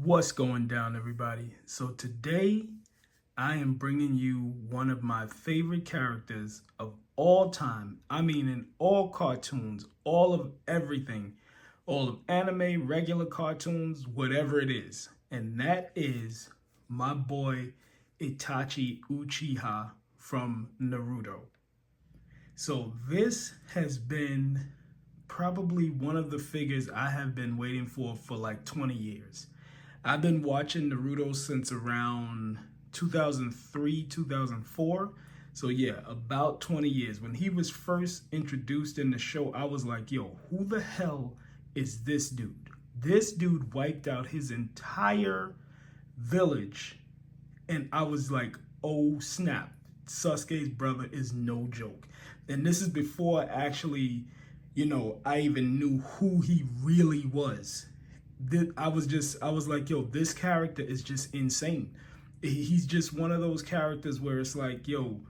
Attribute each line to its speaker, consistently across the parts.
Speaker 1: What's going down, everybody? So today I am bringing you one of my favorite characters of all time. I mean, in all cartoons, all of everything, all of anime, regular cartoons, whatever it is. And that is my boy Itachi Uchiha from Naruto. So this has been probably one of the figures I have been waiting for like 20 years. I've been watching Naruto since around 2003, 2004. So yeah, about 20 years. When he was first introduced in the show, I was like, yo, who the hell is this dude? This dude wiped out his entire village. And I was like, oh snap, Sasuke's brother is no joke. And this is before actually, I even knew who he really was. I was like, yo, this character is just insane. He's just one of those characters where it's like, yo,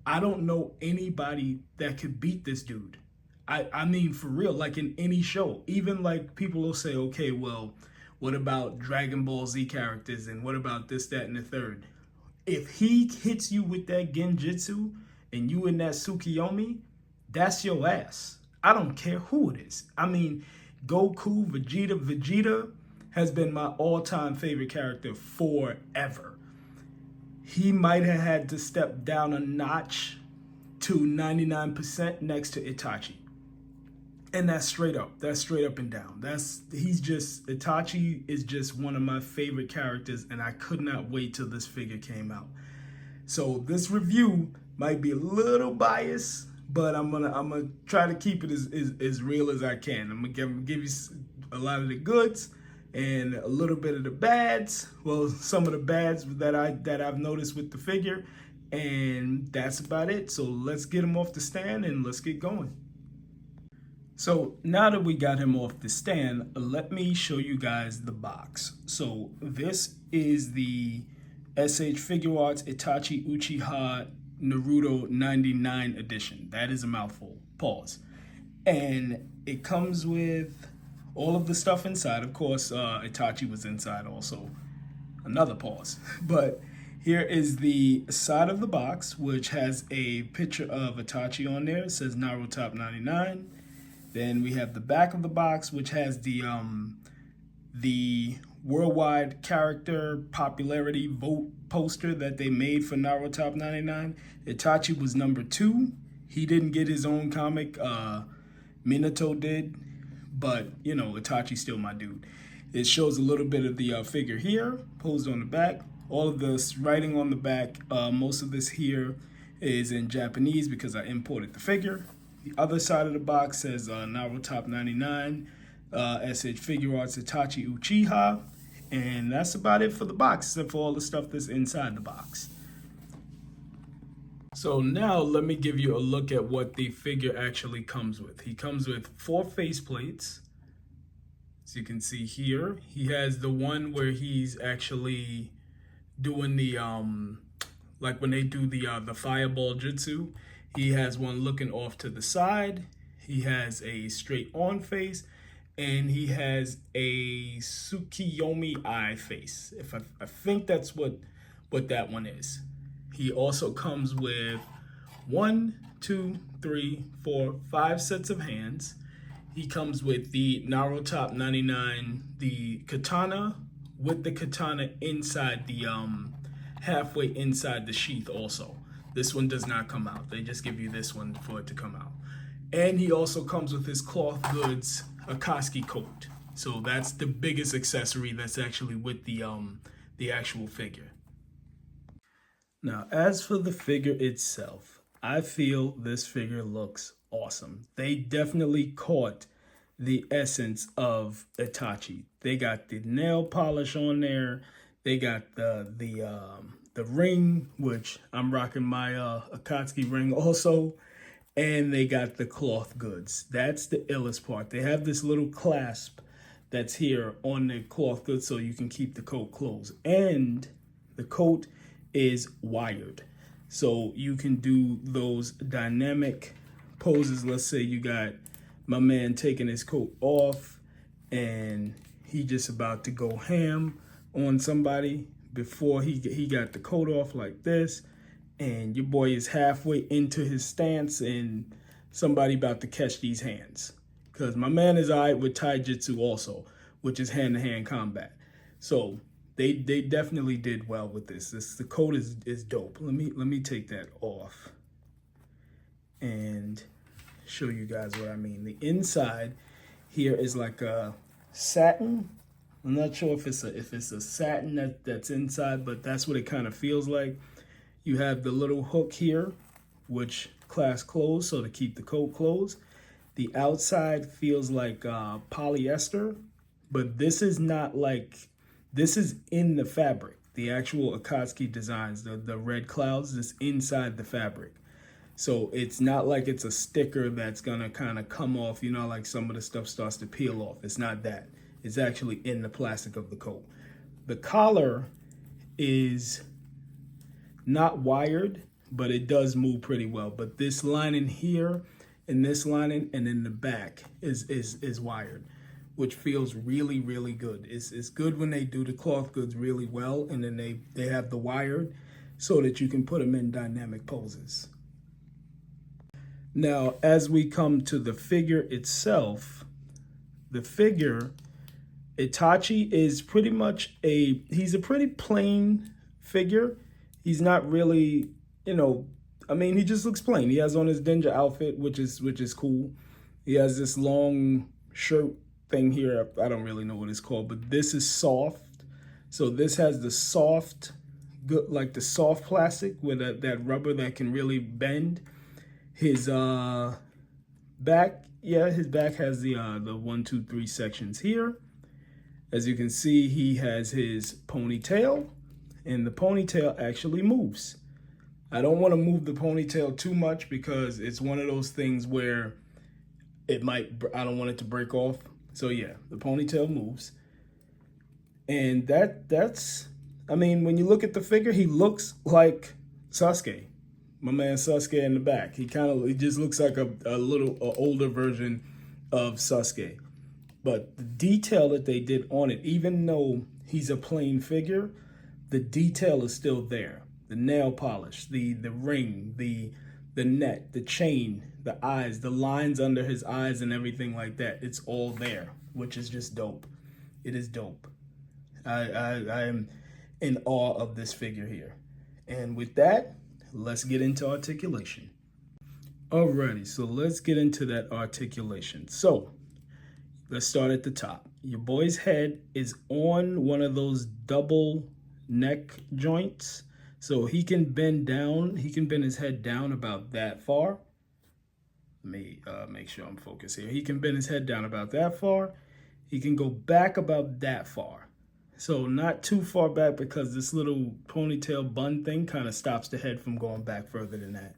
Speaker 1: I don't know anybody that could beat this dude. I mean, for real, like in any show. Even like people will say, okay, well, what about Dragon Ball Z characters and what about this, that, and the third? If he hits you with that Genjutsu and you in that Tsukiyomi, that's your ass. I don't care who it is. I mean, Goku, Vegeta has been my all-time favorite character forever. He might have had to step down a notch to 99% next to Itachi. And that's straight up. That's straight up and down. Itachi is just one of my favorite characters, and I could not wait till this figure came out. So this review might be a little biased, but I'm gonna try to keep it as real as I can. I'm gonna give you a lot of the goods and a little bit of the bads. Well, some of the bads that I've noticed with the figure, and that's about it. So let's get him off the stand and let's get going. So now that we got him off the stand, let me show you guys the box. So this is the SH Figuarts Itachi Uchiha Naruto 99 edition. That is a mouthful. Pause. And it comes with all of the stuff inside. Of course, Itachi was inside also. Another pause. But here is the side of the box, which has a picture of Itachi on there. It says narutop99. Then we have the back of the box, which has the worldwide character popularity vote poster that they made for narutop99. Itachi was number 2. He didn't get his own comic. Minato did. But, Itachi's still my dude. It shows a little bit of the figure here, posed on the back. All of this writing on the back, most of this here is in Japanese because I imported the figure. The other side of the box says narutop99, SH Figuarts Itachi Uchiha, and that's about it for the box, except for all the stuff that's inside the box. So now let me give you a look at what the figure actually comes with. He comes with 4 face plates. As you can see here, he has the one where he's actually doing the like when they do the fireball jutsu. He has one looking off to the side. He has a straight on face, and he has a Tsukiyomi eye face. I think that's what that one is. He also comes with 1, 2, 3, 4, 5 sets of hands. He comes with the narutop99, the katana, with the katana inside the halfway inside the sheath also. This one does not come out. They just give you this one for it to come out. And he also comes with his cloth goods Akatsuki coat. So that's the biggest accessory that's actually with the actual figure. Now, as for the figure itself, I feel this figure looks awesome. They definitely caught the essence of Itachi. They got the nail polish on there. They got the ring, which I'm rocking my Akatsuki ring also, and they got the cloth goods. That's the illest part. They have this little clasp that's here on the cloth goods so you can keep the coat closed, and the coat is wired, so you can do those dynamic poses. Let's say you got my man taking his coat off and he just about to go ham on somebody before he got the coat off like this, and your boy is halfway into his stance and somebody about to catch these hands. Because my man is all right with taijutsu also, which is hand-to-hand combat. So they definitely did well with this. The coat is dope. Let me take that off and show you guys what I mean. The inside here is like a satin. I'm not sure if it's a satin that's inside, but that's what it kind of feels like. You have the little hook here, which clasps closed, so to keep the coat closed. The outside feels like polyester, but this is not like, this is in the fabric. The actual Akatsuki designs, the red clouds, is inside the fabric. So it's not like it's a sticker that's gonna kind of come off, you know, like some of the stuff starts to peel off. It's not that. It's actually in the plastic of the coat. The collar is not wired, but it does move pretty well. But this lining here and this lining and in the back is wired, which feels really, really good. It's good when they do the cloth goods really well, and then they have the wired so that you can put them in dynamic poses. Now, as we come to the figure itself, the figure, Itachi is pretty much he's a pretty plain figure. He's not really, you know, I mean, he just looks plain. He has on his ninja outfit, which is cool. He has this long shirt thing here. I don't really know what it's called, but this is soft. So this has the soft, good, like the soft plastic with that rubber that can really bend. His back, yeah, his back has the 1, 2, 3 sections here. As you can see, he has his ponytail, and the ponytail actually moves. I don't want to move the ponytail too much because it's one of those things where it might, I don't want it to break off. So yeah, the ponytail moves. And that's, I mean, when you look at the figure, he looks like Sasuke. My man Sasuke in the back. He just looks like a little older version of Sasuke. But the detail that they did on it, even though he's a plain figure, the detail is still there. The nail polish, the ring, the net, the chain, the eyes, the lines under his eyes and everything like that. It's all there, which is just dope. It is dope. I am in awe of this figure here. And with that, let's get into articulation. Alrighty, so let's get into that articulation. So let's start at the top. Your boy's head is on one of those double neck joints. So he can bend down, he can bend his head down about that far. Let me make sure I'm focused here. He can bend his head down about that far. He can go back about that far. So not too far back because this little ponytail bun thing kind of stops the head from going back further than that.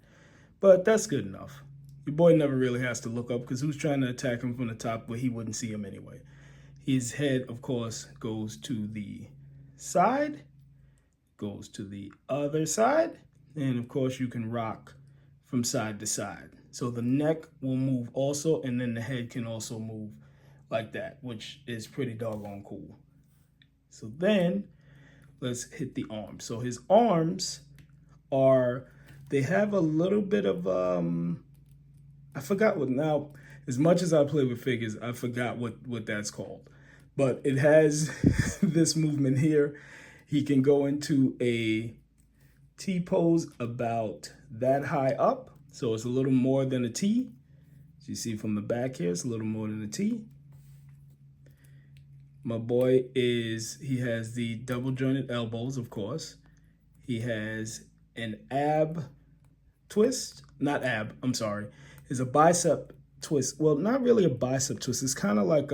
Speaker 1: But that's good enough. Your boy never really has to look up because who's trying to attack him from the top where he wouldn't see him anyway. His head, of course, goes to the side, goes to the other side, and of course you can rock from side to side. So the neck will move also, and then the head can also move like that, which is pretty doggone cool. So then let's hit the arms. So his arms they have a little bit of, I forgot what now, as much as I play with figures, I forgot what that's called. But it has this movement here. He can go into a T pose about that high up. So it's a little more than a T. As you see from the back here, it's a little more than a T. My boy he has the double jointed elbows, of course. He has an ab twist, It's a bicep twist. Well, not really a bicep twist. It's kind of like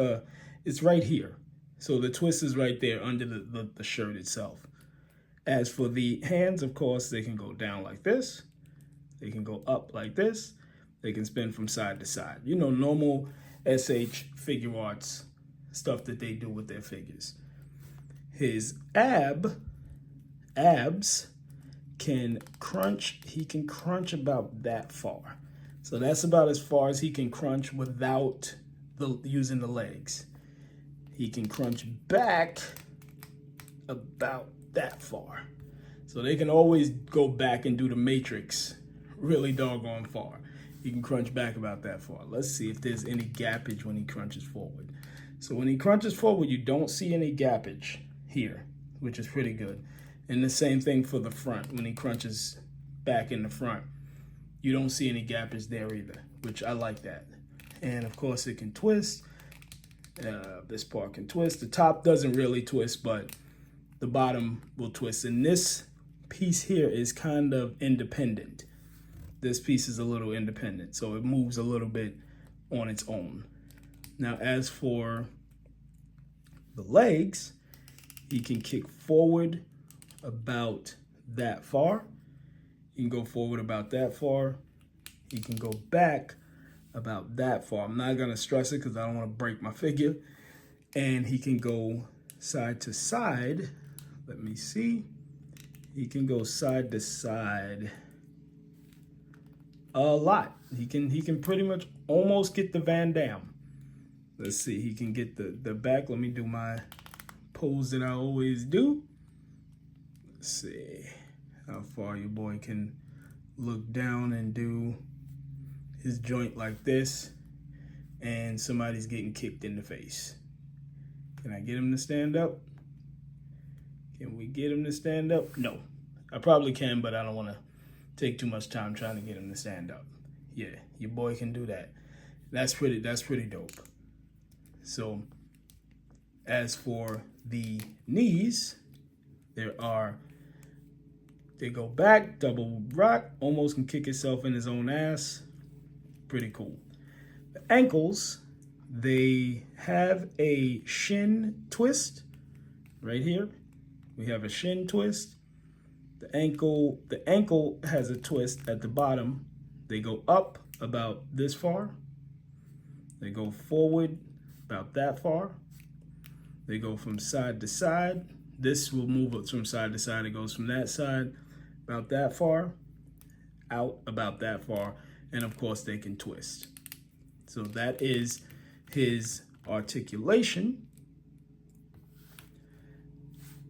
Speaker 1: it's right here. So the twist is right there under the shirt itself. As for the hands, of course, they can go down like this. They can go up like this. They can spin from side to side. You know, normal SH Figuarts stuff that they do with their figures. His abs can crunch. He can crunch about that far. So that's about as far as he can crunch without using the legs. he can crunch back about that far. So they can always go back and do the matrix really doggone far. He can crunch back about that far. Let's see if there's any gappage when he crunches forward. So when he crunches forward, you don't see any gappage here, which is pretty good. And the same thing for the front. When he crunches back in the front, you don't see any gappage there either, which I like that. And of course it can twist. This part can twist. The top doesn't really twist, but the bottom will twist. And this piece here is kind of independent. This piece is a little independent, so it moves a little bit on its own. Now, as for the legs, he can kick forward about that far. He can go forward about that far. He can go back about that far. I'm not gonna stress it because I don't want to break my figure. And he can go side to side. Let me see. He can go side to side a lot. He can pretty much almost get the Van Damme. Let's see, he can get the back. Let me do my pose that I always do. Let's see how far your boy can look down and do his joint like this, and somebody's getting kicked in the face. Can I get him to stand up? Can we get him to stand up? No. I probably can, but I don't want to take too much time trying to get him to stand up. Yeah, your boy can do that. That's pretty dope. So, as for the knees, they go back, double rock, almost can kick himself in his own ass. Pretty cool. The ankles, they have a shin twist right here. We have a shin twist. The ankle has a twist at the bottom. They go up about this far. They go forward about that far. They go from side to side. This will move it from side to side. It goes from that side about that far, out about that far, and of course they can twist. So that is his articulation.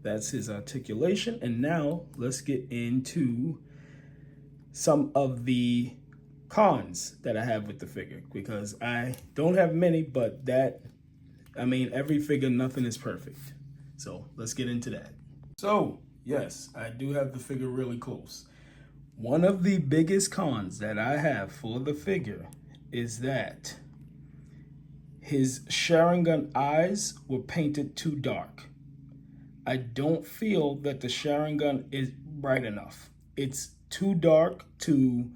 Speaker 1: That's his articulation. And now let's get into some of the cons that I have with the figure, because I don't have many, but every figure, nothing is perfect. So let's get into that. So yes, I do have the figure really close. One of the biggest cons that I have for the figure is that his Sharingan eyes were painted too dark. I don't feel that the Sharingan is bright enough. It's too dark to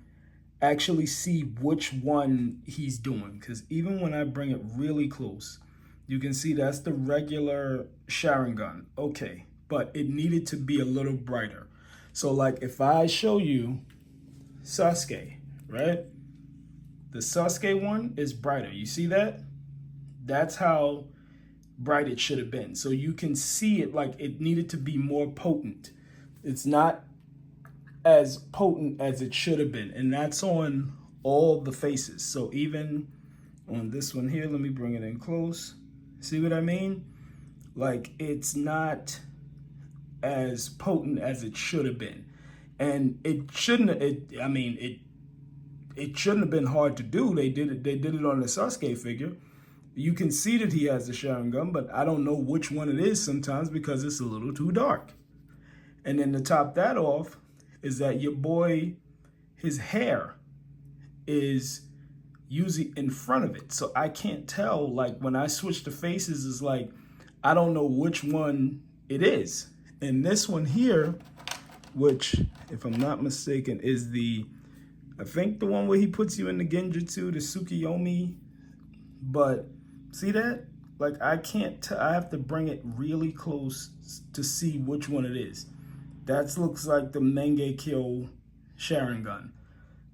Speaker 1: actually see which one he's doing, because even when I bring it really close, you can see that's the regular Sharingan. Okay, but it needed to be a little brighter. So like if I show you Sasuke, right? The Sasuke one is brighter. You see that? That's how bright it should have been. So you can see it, like it needed to be more potent. It's not as potent as it should have been. And that's on all the faces. So even on this one here, let me bring it in close. See what I mean? Like it's not as potent as it should have been. And it shouldn't have been hard to do. They did it on the Sasuke figure. You can see that he has the Sharingan, but I don't know which one it is sometimes because it's a little too dark. And then to top that off is that your boy, his hair is usually in front of it. So I can't tell, like when I switch the faces, it's like, I don't know which one it is. And this one here, which if I'm not mistaken is I think the one where he puts you in the Genjutsu, the Tsukiyomi, but see that? Like I can't tell, I have to bring it really close to see which one it is. That looks like the Mangekyo Sharingan,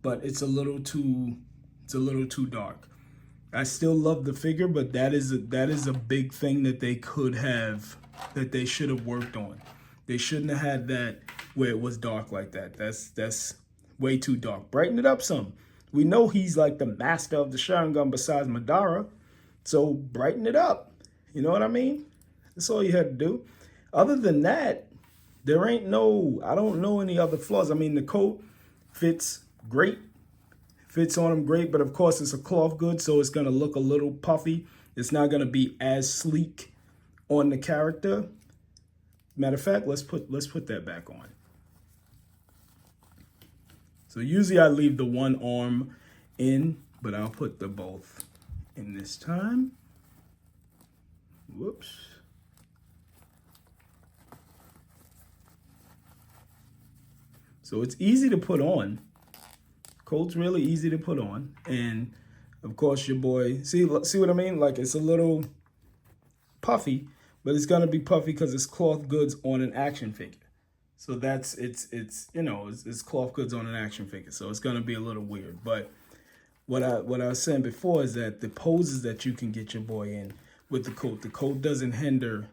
Speaker 1: but it's a little too dark. I still love the figure, but that is a big thing that they should have worked on. They shouldn't have had that where it was dark like that. That's way too dark. Brighten it up some. We know he's like the master of the Sharingan besides Madara, so brighten it up. You know what I mean? That's all you had to do. Other than that, there ain't no, I don't know any other flaws. I mean, the coat fits great, fits on him great, but of course it's a cloth good, so it's gonna look a little puffy. It's not gonna be as sleek on the character. Matter of fact, let's put that back on. So usually I leave the one arm in, but I'll put the both in this time. Whoops. So it's easy to put on. Coat's really easy to put on. And of course your boy, see what I mean? Like it's a little puffy, but it's gonna be puffy because it's cloth goods on an action figure. So that's, it's cloth goods on an action figure. So it's gonna be a little weird. But what I was saying before is that the poses that you can get your boy in with the coat doesn't hinder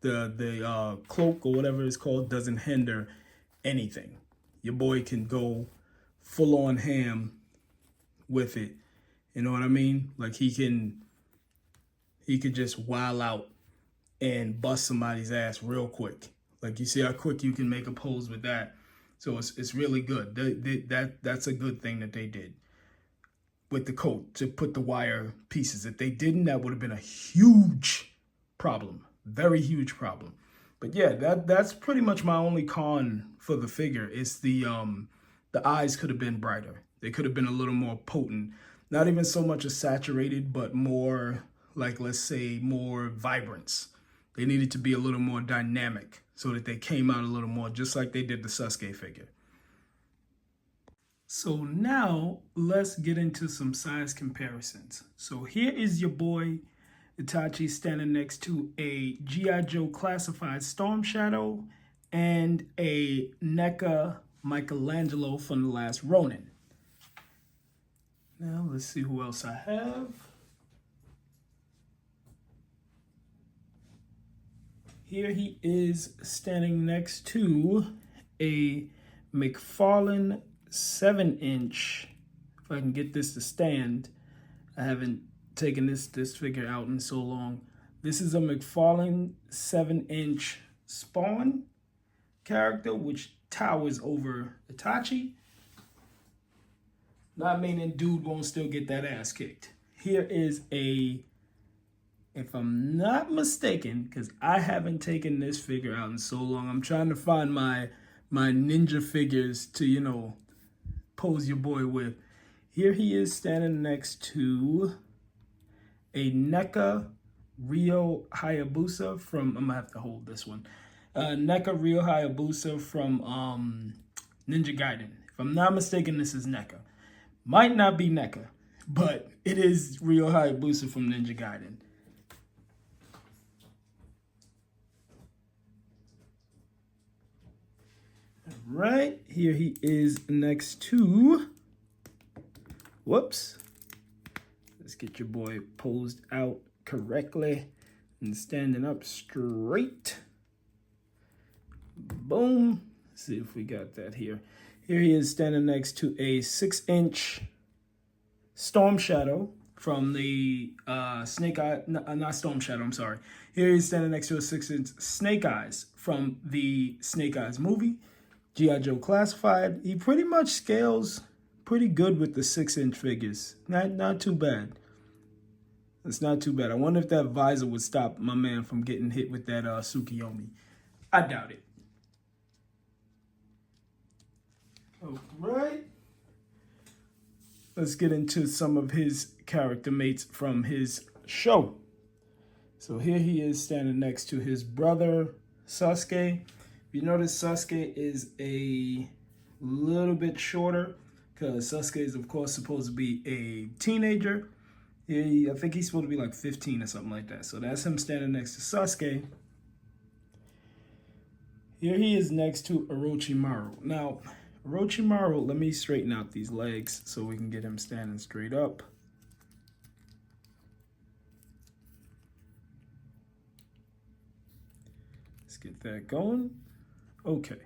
Speaker 1: the cloak or whatever it's called, doesn't hinder anything. Your boy can go full on ham with it. You know what I mean? Like he could just wild out and bust somebody's ass real quick. Like you see how quick you can make a pose with that. So it's really good. That's a good thing that they did with the coat, to put the wire pieces. If they didn't, that would have been a huge problem, very huge problem. But yeah, that's pretty much my only con for the figure. It's the eyes could have been brighter. They could have been a little more potent. Not even so much as saturated, but more like, let's say, more vibrance. They needed to be a little more dynamic so that they came out a little more, just like they did the Sasuke figure. So now let's get into some size comparisons. So here is your boy Itachi standing next to a G.I. Joe classified Storm Shadow and a NECA Michelangelo from The Last Ronin. Now let's see who else I have. Here he is standing next to a McFarlane 7-inch. If I can get this to stand. I haven't taken this figure out in so long. This is a McFarlane 7-inch Spawn character, which towers over Itachi. Not meaning dude won't still get that ass kicked. Here is a, if I'm not mistaken, because I haven't taken this figure out in so long, I'm trying to find my ninja figures to, pose your boy with. Here he is standing next to a NECA Rio Hayabusa from, I'm gonna have to hold this one. NECA Rio Hayabusa from Ninja Gaiden. If I'm not mistaken, this is NECA. Might not be NECA, but it is Rio Hayabusa from Ninja Gaiden. Right, here he is next to, whoops. Let's get your boy posed out correctly and standing up straight. Boom. Let's see if we got that here. Here he is standing next to a 6-inch Storm Shadow from the Snake Eye, not Storm Shadow, I'm sorry. Here he's standing next to a 6-inch Snake Eyes from the Snake Eyes movie, G.I. Joe Classified. He pretty much scales pretty good with the 6-inch figures. Not too bad. It's not too bad. I wonder if that visor would stop my man from getting hit with that Tsukiyomi. I doubt it. All right. Let's get into some of his character mates from his show. So here he is standing next to his brother, Sasuke. You notice Sasuke is a little bit shorter because Sasuke is, of course, supposed to be a teenager. I think he's supposed to be like 15 or something like that. So that's him standing next to Sasuke. Here he is next to Orochimaru. Now, Orochimaru, let me straighten out these legs so we can get him standing straight up. Let's get that going. Okay,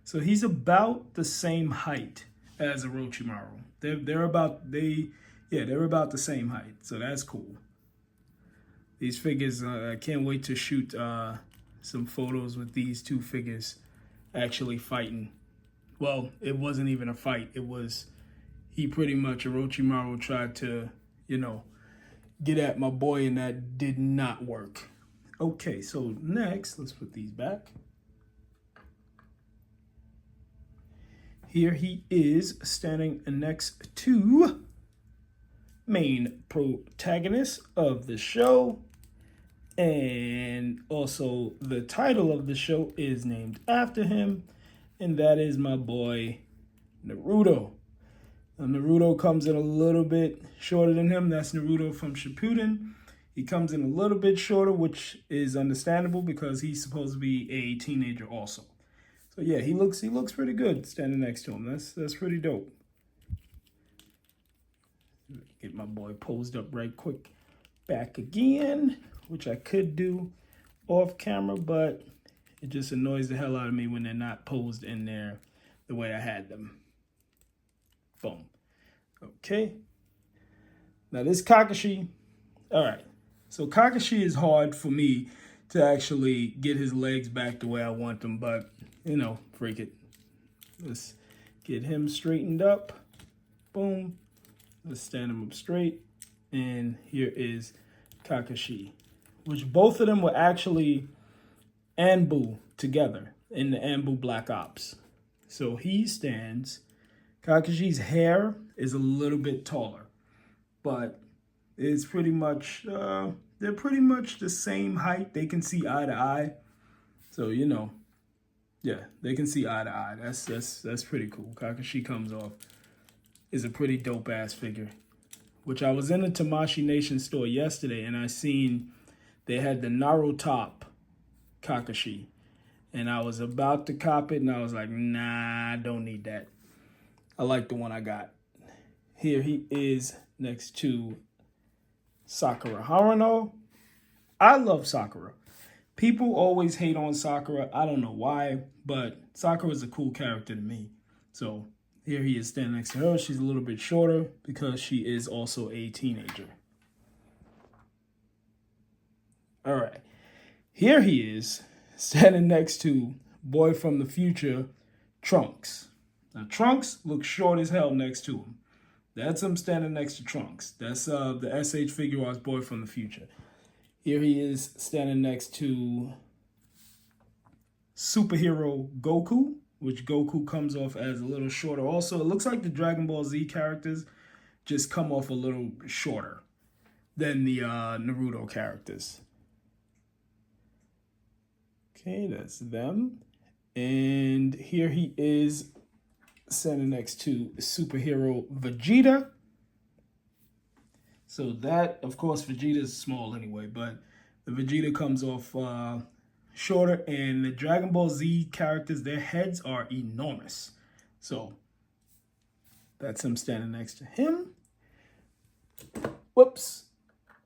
Speaker 1: so he's about the same height as Orochimaru. They're about the same height, so that's cool. These figures, I can't wait to shoot some photos with these two figures actually fighting. Well, it wasn't even a fight. It was, he pretty much, Orochimaru tried to, you know, get at my boy, and that did not work. Okay, so next, let's put these back. Here he is standing next to main protagonist of the show. And also the title of the show is named after him. And that is my boy, Naruto. Now, Naruto comes in a little bit shorter than him. That's Naruto from Shippuden. He comes in a little bit shorter, which is understandable because he's supposed to be a teenager also. So yeah, he looks pretty good standing next to him. That's pretty dope. Get my boy posed up right quick back again, which I could do off camera, but it just annoys the hell out of me when they're not posed in there the way I had them. Boom. Okay. Now this Kakashi, all right. So Kakashi is hard for me to actually get his legs back the way I want them, but you know, freak it. Let's get him straightened up. Boom. Let's stand him up straight. And here is Kakashi, which both of them were actually Anbu together in the Anbu Black Ops. So he stands. Kakashi's hair is a little bit taller, but it's pretty much, they're pretty much the same height. They can see eye to eye. So, you know, yeah, they can see eye to eye. That's pretty cool. Kakashi comes off is a pretty dope ass figure, which I was in the Tamashii Nation store yesterday and I seen they had the narutop Kakashi, and I was about to cop it and I was like, nah, I don't need that. I like the one I got. Here he is next to Sakura Haruno. I love Sakura. People always hate on Sakura. I don't know why, but Sakura is a cool character to me. So here he is standing next to her. She's a little bit shorter because she is also a teenager. All right. Here he is standing next to boy from the future, Trunks. Now, Trunks looks short as hell next to him. That's him standing next to Trunks. That's the SH Figuarts boy from the future. Here he is standing next to superhero Goku, which Goku comes off as a little shorter. Also, it looks like the Dragon Ball Z characters just come off a little shorter than the Naruto characters. Okay, that's them. And here he is standing next to superhero Vegeta. So that, of course, Vegeta is small anyway, but the Vegeta comes off shorter, and the Dragon Ball Z characters, their heads are enormous. So that's him standing next to him. Whoops,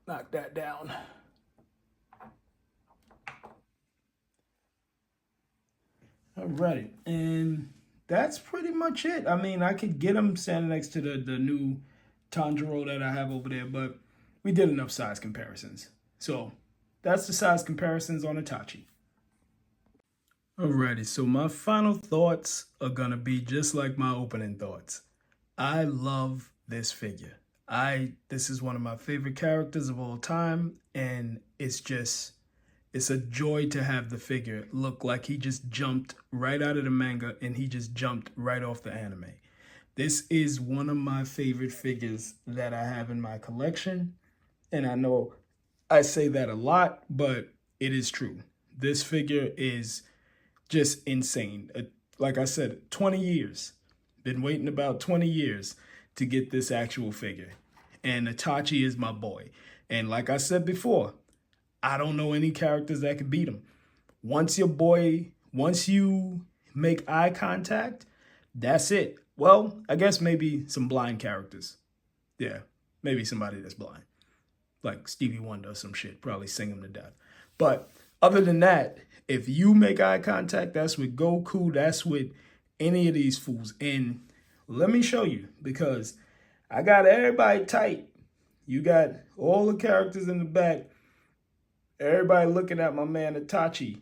Speaker 1: knock that down. Alrighty, and that's pretty much it. I mean, I could get him standing next to the new Tanjiro that I have over there, but we did enough size comparisons. So that's the size comparisons on Itachi. Alrighty, so my final thoughts are gonna be just like my opening thoughts. I love this figure. This is one of my favorite characters of all time, and it's a joy to have the figure look like he just jumped right out of the manga and he just jumped right off the anime. This is one of my favorite figures that I have in my collection, and I know I say that a lot, but it is true. This figure is just insane. Like I said, 20 years. Been waiting about 20 years to get this actual figure. And Itachi is my boy. And like I said before, I don't know any characters that can beat him. Once you make eye contact, that's it. Well, I guess maybe some blind characters. Yeah, maybe somebody that's blind. Like Stevie Wonder or some shit. Probably sing him to death. But other than that, if you make eye contact, that's with Goku, that's with any of these fools. And let me show you, because I got everybody tight. You got all the characters in the back. Everybody looking at my man Itachi.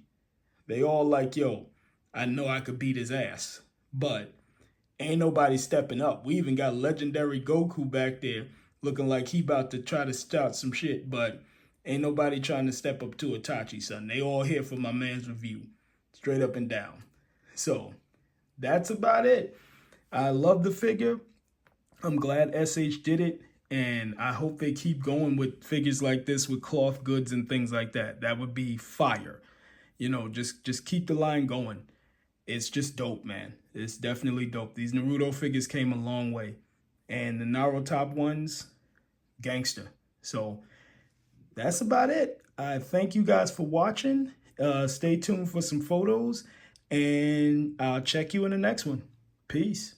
Speaker 1: They all like, yo, I know I could beat his ass. But ain't nobody stepping up. We even got legendary Goku back there looking like he about to try to start some shit, but ain't nobody trying to step up to Itachi, son. They all here for my man's review. Straight up and down. So, that's about it. I love the figure. I'm glad SH did it, and I hope they keep going with figures like this with cloth goods and things like that. That would be fire. You know, just keep the line going. It's just dope, man. It's definitely dope. These Naruto figures came a long way. And the narutop ones, gangster. So that's about it. I thank you guys for watching. Stay tuned for some photos, and I'll check you in the next one. Peace.